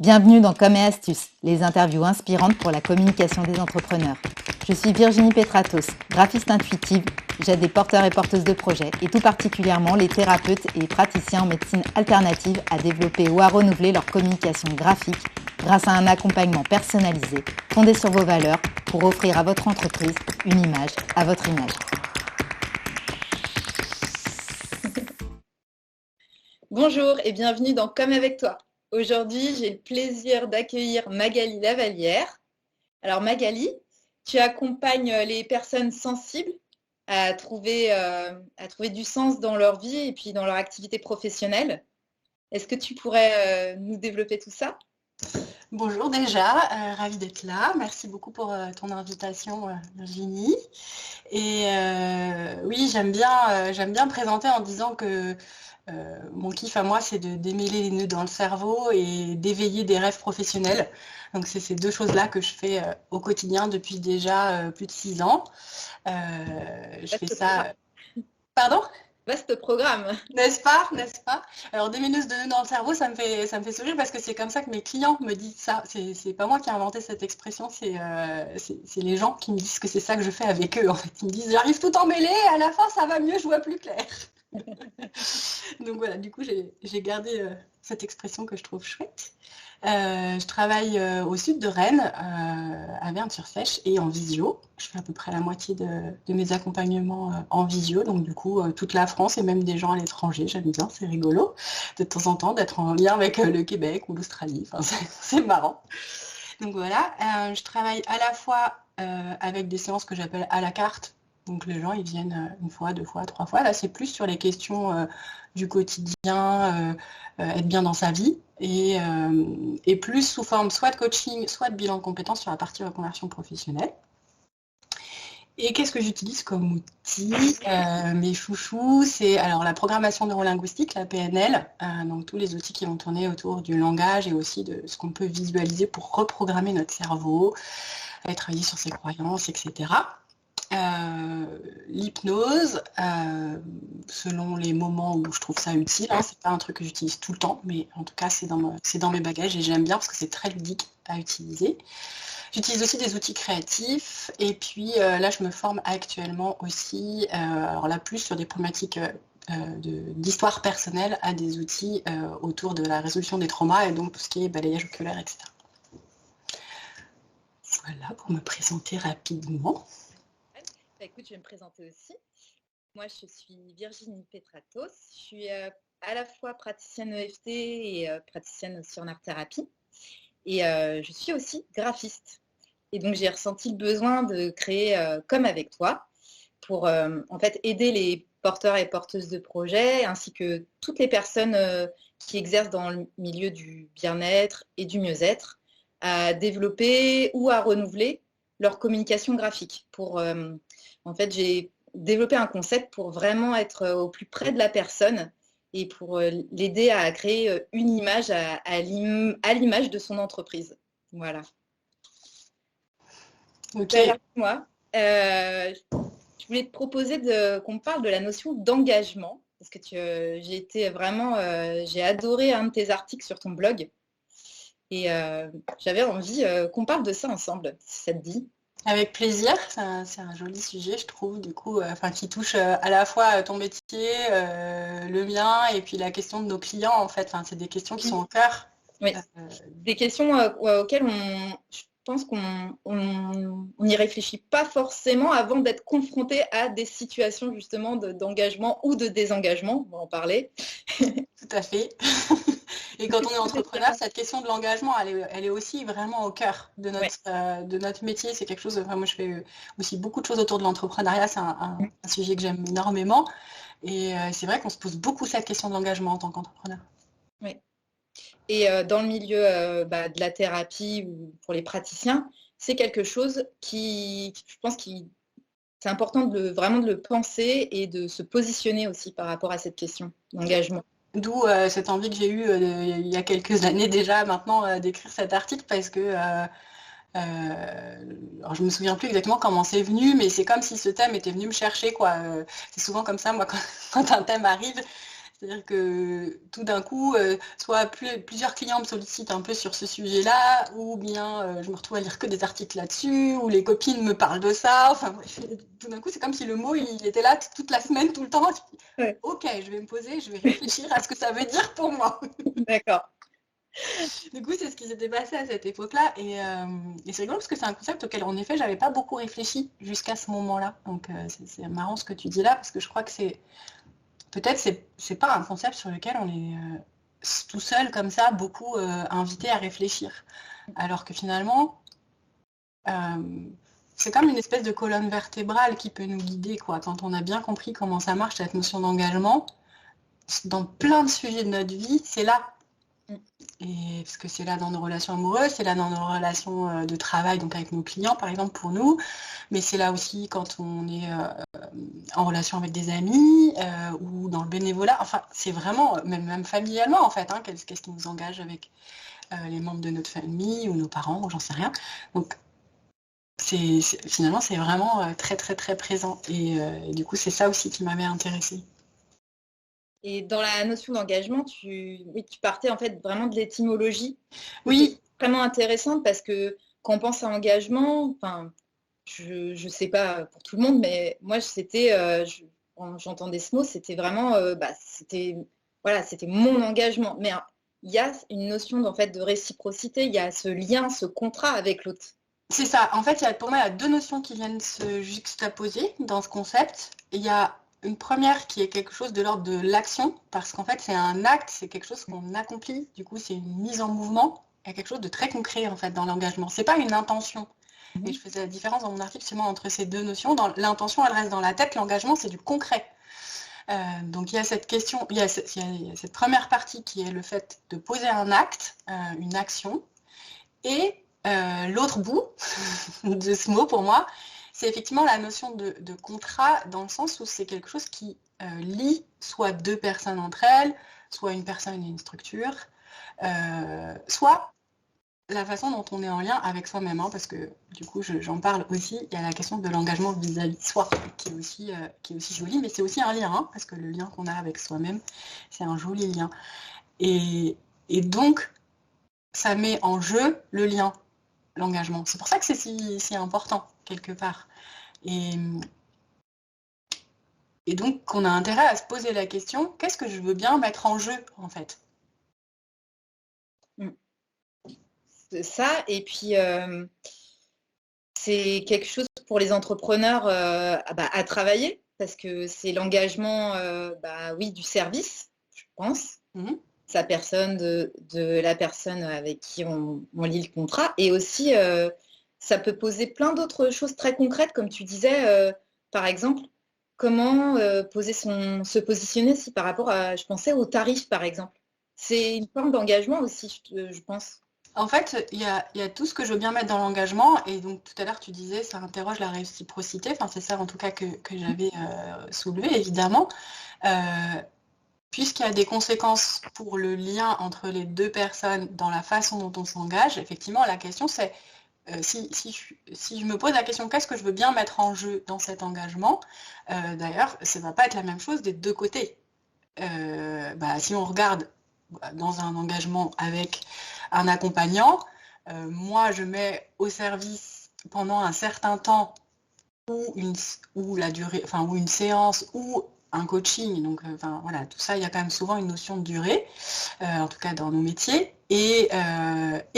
Bienvenue dans Com et Astuces, les interviews inspirantes pour la communication des entrepreneurs. Je suis Virginie Petratos, graphiste intuitive. J'aide des porteurs et porteuses de projets, et tout particulièrement les thérapeutes et praticiens en médecine alternative à développer ou à renouveler leur communication graphique grâce à un accompagnement personnalisé, fondé sur vos valeurs, pour offrir à votre entreprise une image à votre image. Bonjour et bienvenue dans Comme avec toi. Aujourd'hui, j'ai le plaisir d'accueillir Magali Lavallière. Alors Magali, tu accompagnes les personnes sensibles à trouver du sens dans leur vie et puis dans leur activité professionnelle. Est-ce que tu pourrais nous développer tout ça ? Bonjour déjà, ravie d'être là. Merci beaucoup pour ton invitation, Virginie. Et oui, j'aime bien présenter en disant que mon kiff à moi, c'est de démêler les nœuds dans le cerveau et d'éveiller des rêves professionnels. Donc c'est ces deux choses-là que je fais au quotidien depuis déjà plus de 6 ans. Je fais ça... Pardon ? Vaste programme. N'est-ce pas ? Alors, démêleuse de nœuds dans le cerveau, ça me fait sourire parce que c'est comme ça que mes clients me disent ça. C'est pas moi qui ai inventé cette expression, c'est les gens qui me disent que c'est ça que je fais avec eux. En fait, ils me disent j'arrive tout emmêlé, à la fin ça va mieux, je vois plus clair. Donc voilà, du coup j'ai gardé cette expression que je trouve chouette. Je travaille au sud de Rennes, à Verne-sur-Sèche et en visio. Je fais à peu près la moitié de mes accompagnements en visio, donc du coup toute la France et même des gens à l'étranger. J'aime bien, c'est rigolo de temps en temps d'être en lien avec le Québec ou l'Australie. Enfin, c'est marrant. Donc voilà, je travaille à la fois avec des séances que j'appelle à la carte. Donc les gens, ils viennent une fois, 2 fois, 3 fois. Là, c'est plus sur les questions du quotidien, être bien dans sa vie, et plus sous forme soit de coaching, soit de bilan de compétences sur la partie reconversion professionnelle. Et qu'est-ce que j'utilise comme outil ? Mes chouchous, c'est alors la programmation neurolinguistique, la PNL, donc tous les outils qui vont tourner autour du langage et aussi de ce qu'on peut visualiser pour reprogrammer notre cerveau, travailler sur ses croyances, etc. L'hypnose, selon les moments où je trouve ça utile, c'est pas un truc que j'utilise tout le temps, mais en tout cas c'est dans mes bagages et j'aime bien parce que c'est très ludique à utiliser. J'utilise aussi des outils créatifs et puis là je me forme actuellement aussi, alors là plus sur des problématiques d'histoire personnelle à des outils autour de la résolution des traumas et donc tout ce qui est balayage oculaire, etc. Voilà pour me présenter rapidement. Écoute, je vais me présenter aussi. Moi, je suis Virginie Petratos. Je suis à la fois praticienne EFT et praticienne aussi en art-thérapie. Et je suis aussi graphiste. Et donc, j'ai ressenti le besoin de créer Comme avec toi pour en fait aider les porteurs et porteuses de projets ainsi que toutes les personnes qui exercent dans le milieu du bien-être et du mieux-être à développer ou à renouveler leur communication graphique. En fait, j'ai développé un concept pour vraiment être au plus près de la personne et pour l'aider à créer une image à l'image de son entreprise. Voilà. Ok. Moi, je voulais te proposer qu'on parle de la notion d'engagement parce que j'ai adoré un de tes articles sur ton blog et j'avais envie qu'on parle de ça ensemble, si ça te dit. Avec plaisir, c'est un joli sujet, je trouve, du coup, qui touche à la fois ton métier, le mien, et puis la question de nos clients, en fait. C'est des questions qui sont au cœur. Oui, des questions auxquelles je pense qu'on n'y réfléchit pas forcément avant d'être confronté à des situations justement d'engagement ou de désengagement, on va en parler. Tout à fait. Et quand on est entrepreneur, cette question de l'engagement, elle est aussi vraiment au cœur de notre métier. C'est quelque chose, moi je fais aussi beaucoup de choses autour de l'entrepreneuriat, c'est un sujet que j'aime énormément. Et c'est vrai qu'on se pose beaucoup cette question de l'engagement en tant qu'entrepreneur. Oui. Et dans le milieu de la thérapie ou pour les praticiens, c'est quelque chose je pense c'est important vraiment de le penser et de se positionner aussi par rapport à cette question d'engagement. D'où cette envie que j'ai eue il y a quelques années déjà maintenant d'écrire cet article parce que alors je me souviens plus exactement comment c'est venu, mais c'est comme si ce thème était venu me chercher, quoi. C'est souvent comme ça, moi, quand un thème arrive, C'est-à-dire que tout d'un coup, soit plusieurs clients me sollicitent un peu sur ce sujet-là, ou bien je me retrouve à lire que des articles là-dessus, ou les copines me parlent de ça. Enfin, tout d'un coup, c'est comme si le mot, il était là toute la semaine, tout le temps. Ouais. Ok, je vais me poser, je vais réfléchir à ce que ça veut dire pour moi. D'accord. Du coup, c'est ce qui s'était passé à cette époque-là. Et c'est rigolo parce que c'est un concept auquel, en effet, j'avais pas beaucoup réfléchi jusqu'à ce moment-là. Donc, c'est marrant ce que tu dis là, parce que je crois que peut-être c'est pas un concept sur lequel on est tout seul comme ça beaucoup invité à réfléchir. Alors que finalement, c'est comme une espèce de colonne vertébrale qui peut nous guider, quoi. Quand on a bien compris comment ça marche, cette notion d'engagement, dans plein de sujets de notre vie, c'est là. Et parce que c'est là dans nos relations amoureuses, c'est là dans nos relations de travail, donc avec nos clients par exemple pour nous, mais c'est là aussi quand on est en relation avec des amis ou dans le bénévolat. Enfin, c'est vraiment, même familialement en fait, hein, qu'est-ce qui nous engage avec les membres de notre famille ou nos parents, ou j'en sais rien. Donc finalement c'est vraiment très très très présent. Et du coup c'est ça aussi qui m'avait intéressée. Et dans la notion d'engagement, tu partais en fait vraiment de l'étymologie. Oui. C'est vraiment intéressante parce que quand on pense à engagement, enfin, je sais pas pour tout le monde, mais moi c'était, quand j'entendais ce mot, c'était vraiment, c'était mon engagement. Mais il y a une notion en fait de réciprocité, il y a ce lien, ce contrat avec l'autre. C'est ça. En fait, pour moi, il y a deux notions qui viennent se juxtaposer dans ce concept. Il y a une première qui est quelque chose de l'ordre de l'action, parce qu'en fait, c'est un acte, c'est quelque chose qu'on accomplit. Du coup, c'est une mise en mouvement. Il y a quelque chose de très concret, en fait, dans l'engagement. C'est pas une intention. Et je faisais la différence dans mon article, justement, entre ces deux notions. L'intention, elle reste dans la tête. L'engagement, c'est du concret. Donc, il y a cette question, il y a cette première partie qui est le fait de poser un acte, une action. Et l'autre bout de ce mot, pour moi, c'est effectivement la notion de contrat, dans le sens où c'est quelque chose qui lie soit deux personnes entre elles, soit une personne et une structure, soit la façon dont on est en lien avec soi-même, hein, parce que du coup j'en parle aussi, il y a la question de l'engagement vis-à-vis de soi, qui est aussi jolie, mais c'est aussi un lien, hein, parce que le lien qu'on a avec soi-même, c'est un joli lien. Et donc, ça met en jeu le lien, l'engagement. C'est pour ça que c'est si important, quelque part. Et donc, on a intérêt à se poser la question, qu'est-ce que je veux bien mettre en jeu, en fait? C'est ça, et puis c'est quelque chose pour les entrepreneurs à travailler, parce que c'est l'engagement du service, je pense. Sa personne, de la personne avec qui on lit le contrat. Et aussi, ça peut poser plein d'autres choses très concrètes, comme tu disais, par exemple, comment se positionner si par rapport à, je pensais, aux tarifs, par exemple. C'est une forme d'engagement aussi, je pense. En fait, il y a tout ce que je veux bien mettre dans l'engagement, et donc tout à l'heure tu disais, ça interroge la réciprocité, enfin c'est ça en tout cas que j'avais soulevé, évidemment. Puisqu'il y a des conséquences pour le lien entre les deux personnes dans la façon dont on s'engage, effectivement, la question c'est, si je me pose la question, qu'est-ce que je veux bien mettre en jeu dans cet engagement, d'ailleurs, ça ne va pas être la même chose des deux côtés. Si on regarde dans un engagement avec un accompagnant, moi je mets au service pendant un certain temps ou une séance ou un coaching, donc voilà, tout ça, il y a quand même souvent une notion de durée, en tout cas dans nos métiers, et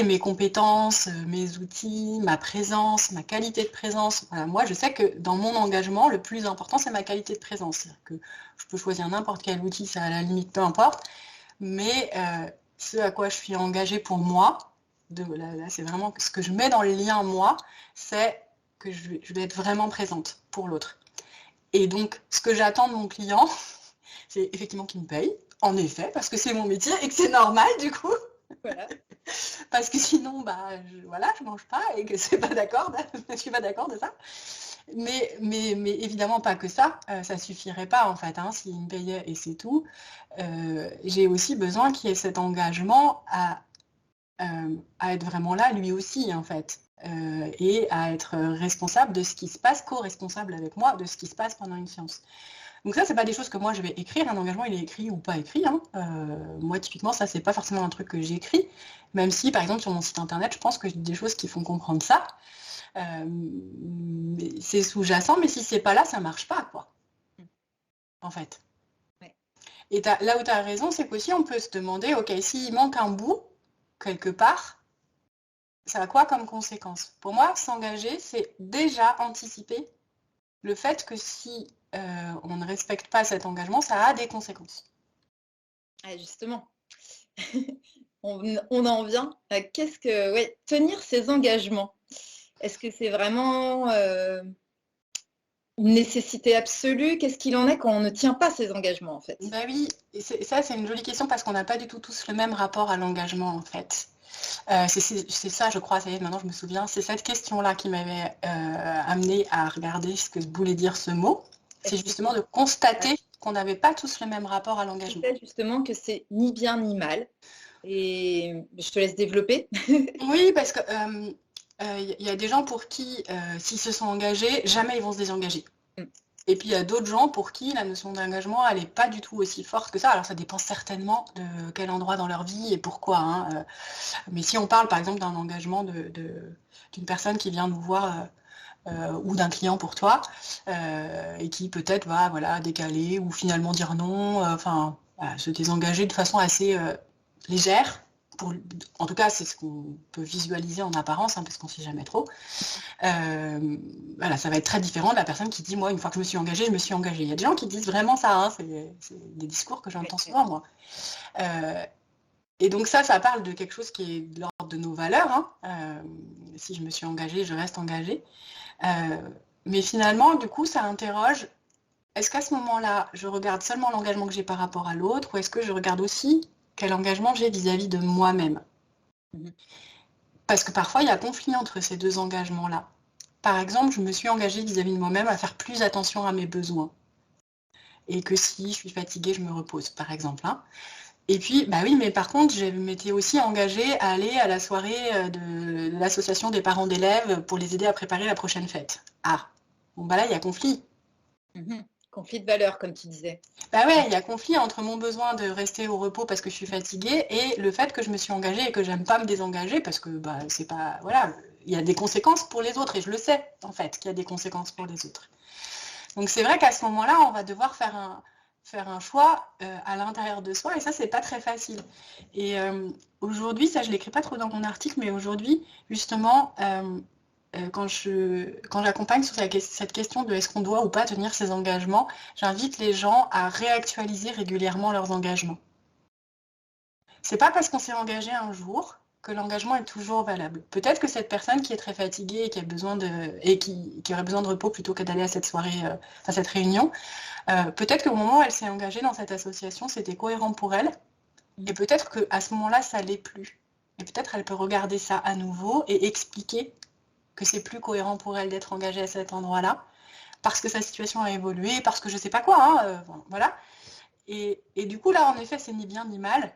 mes compétences, mes outils, ma présence, ma qualité de présence. Voilà, moi, je sais que dans mon engagement, le plus important, c'est ma qualité de présence. C'est-à-dire que je peux choisir n'importe quel outil, ça à la limite, peu importe, mais ce à quoi je suis engagée pour moi, là, c'est vraiment ce que je mets dans le lien, moi, c'est que je vais être vraiment présente pour l'autre. Et donc, ce que j'attends de mon client, c'est effectivement qu'il me paye, en effet, parce que c'est mon métier et que c'est normal, du coup. Voilà. Parce que sinon, je mange pas et que je suis pas d'accord de ça. Mais évidemment pas que ça, ça suffirait pas en fait, hein, s'il me payait et c'est tout. J'ai aussi besoin qu'il y ait cet engagement à être vraiment là, lui aussi, en fait. Et à être responsable de ce qui se passe, co-responsable avec moi de ce qui se passe pendant une séance. Donc ça, c'est pas des choses que moi je vais écrire. Un engagement, il est écrit ou pas écrit, hein. Moi, typiquement, ça, c'est pas forcément un truc que j'écris, même si, par exemple, sur mon site internet, je pense que j'ai des choses qui font comprendre ça. C'est sous-jacent, mais si c'est pas là, ça marche pas, quoi. En fait. Ouais. Et là où tu as raison, c'est qu'aussi on peut se demander, ok, s'il manque un bout, quelque part, ça a quoi comme conséquence? Pour moi, s'engager, c'est déjà anticiper le fait que si on ne respecte pas cet engagement, ça a des conséquences. Ah, justement, on en vient à tenir ses engagements. Est-ce que c'est vraiment une nécessité absolue? Qu'est-ce qu'il en est quand on ne tient pas ses engagements, en fait? Ben oui, et ça c'est une jolie question parce qu'on n'a pas du tout tous le même rapport à l'engagement, en fait. C'est ça, je crois, ça y est, maintenant je me souviens, c'est cette question-là qui m'avait amené à regarder ce que voulait dire ce mot. C'est justement de constater qu'on n'avait pas tous le même rapport à l'engagement. Peut-être justement que c'est ni bien ni mal. Et je te laisse développer. Oui, parce que y a des gens pour qui, s'ils se sont engagés, jamais ils vont se désengager. Et puis il y a d'autres gens pour qui la notion d'engagement, elle n'est pas du tout aussi forte que ça. Alors ça dépend certainement de quel endroit dans leur vie et pourquoi, hein. Mais si on parle par exemple d'un engagement d'une personne qui vient nous voir ou d'un client pour toi et qui peut-être va décaler ou finalement dire non, se désengager de façon assez légère. En tout cas, c'est ce qu'on peut visualiser en apparence, hein, parce qu'on ne sait jamais trop. Ça va être très différent de la personne qui dit, moi, une fois que je me suis engagée, je me suis engagée. Il y a des gens qui disent vraiment ça, hein, c'est des discours que j'entends souvent, moi. Et donc ça parle de quelque chose qui est de l'ordre de nos valeurs, hein. Si je me suis engagée, je reste engagée. Mais finalement, du coup, ça interroge, est-ce qu'à ce moment-là, je regarde seulement l'engagement que j'ai par rapport à l'autre, ou est-ce que je regarde aussi quel engagement j'ai vis-à-vis de moi-même? Parce que parfois, il y a conflit entre ces deux engagements-là. Par exemple, je me suis engagée vis-à-vis de moi-même à faire plus attention à mes besoins. Et que si je suis fatiguée, je me repose, par exemple, hein. Et puis, bah oui, mais par contre, je m'étais aussi engagée à aller à la soirée de l'association des parents d'élèves pour les aider à préparer la prochaine fête. Ah, bon bah là, il y a conflit. Conflit de valeurs, comme tu disais. Bah ouais, il y a conflit entre mon besoin de rester au repos parce que je suis fatiguée et le fait que je me suis engagée et que j'aime pas me désengager parce que bah c'est pas, voilà, il y a des conséquences pour les autres et je le sais en fait qu'il y a des conséquences pour les autres. Donc c'est vrai qu'à ce moment-là, on va devoir faire un choix à l'intérieur de soi et ça c'est pas très facile. Et aujourd'hui, ça je l'écris pas trop dans mon article, mais aujourd'hui justement quand j'accompagne sur cette question de est-ce qu'on doit ou pas tenir ses engagements, j'invite les gens à réactualiser régulièrement leurs engagements. C'est pas parce qu'on s'est engagé un jour que l'engagement est toujours valable. Peut-être que cette personne qui est très fatiguée et qui a besoin qui aurait besoin de repos plutôt que d'aller à cette soirée, à cette réunion, peut-être qu'au moment où elle s'est engagée dans cette association, c'était cohérent pour elle. Et peut-être qu'à ce moment-là, ça l'est plus. Et peut-être elle peut regarder ça à nouveau et expliquer que c'est plus cohérent pour elle d'être engagée à cet endroit-là, parce que sa situation a évolué, parce que je sais pas quoi, hein, voilà. Et du coup, là, en effet, c'est ni bien ni mal.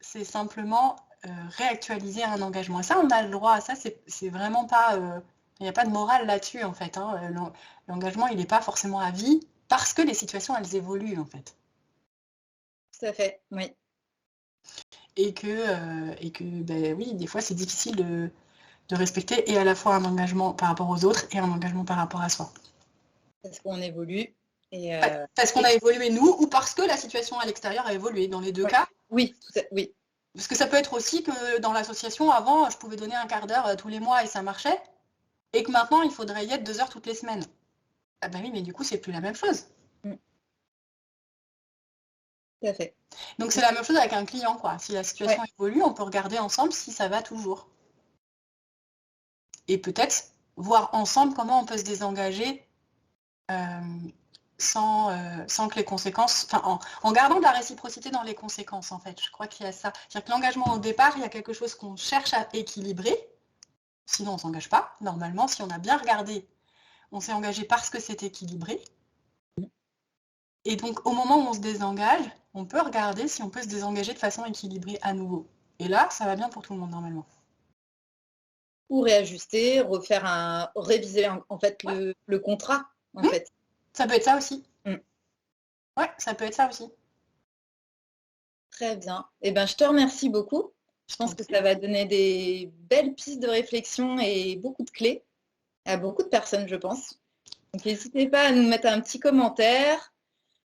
C'est simplement réactualiser un engagement. Et ça, on a le droit. Ça, c'est vraiment pas... Il n'y a pas de morale là-dessus, en fait, hein. L'engagement, il n'est pas forcément à vie, parce que les situations, elles évoluent, en fait. Tout à fait, oui. Et que ben, oui, des fois, c'est difficile de respecter et à la fois un engagement par rapport aux autres et un engagement par rapport à soi. Parce qu'on évolue. Parce qu'on a évolué nous ou parce que la situation à l'extérieur a évolué. Dans les deux cas. Oui, oui. Parce que ça peut être aussi que dans l'association, avant, je pouvais donner un quart d'heure tous les mois et ça marchait. Et que maintenant, il faudrait y être 2 heures toutes les semaines. Ah ben oui, mais du coup, c'est plus la même chose. Tout à fait. Donc c'est la même chose avec un client, quoi. Si la situation évolue, on peut regarder ensemble si ça va toujours. Et peut-être voir ensemble comment on peut se désengager sans que les conséquences... Enfin, en gardant de la réciprocité dans les conséquences, en fait. Je crois qu'il y a ça. C'est-à-dire que l'engagement au départ, il y a quelque chose qu'on cherche à équilibrer. Sinon, on ne s'engage pas. Normalement, si on a bien regardé, on s'est engagé parce que c'est équilibré. Et donc, au moment où on se désengage, on peut regarder si on peut se désengager de façon équilibrée à nouveau. Et là, ça va bien pour tout le monde, normalement. Ou réajuster, réviser en fait le contrat, en fait. Ça peut être ça aussi. Ouais, ça peut être ça aussi. Très bien. Eh ben, je te remercie beaucoup. Je pense que ça va donner des belles pistes de réflexion et beaucoup de clés à beaucoup de personnes, je pense. Donc, n'hésitez pas à nous mettre un petit commentaire,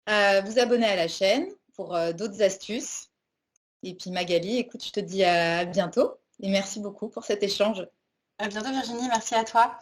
à vous abonner à la chaîne pour d'autres astuces. Et puis Magali, écoute, je te dis à bientôt et merci beaucoup pour cet échange. À bientôt Virginie, merci à toi.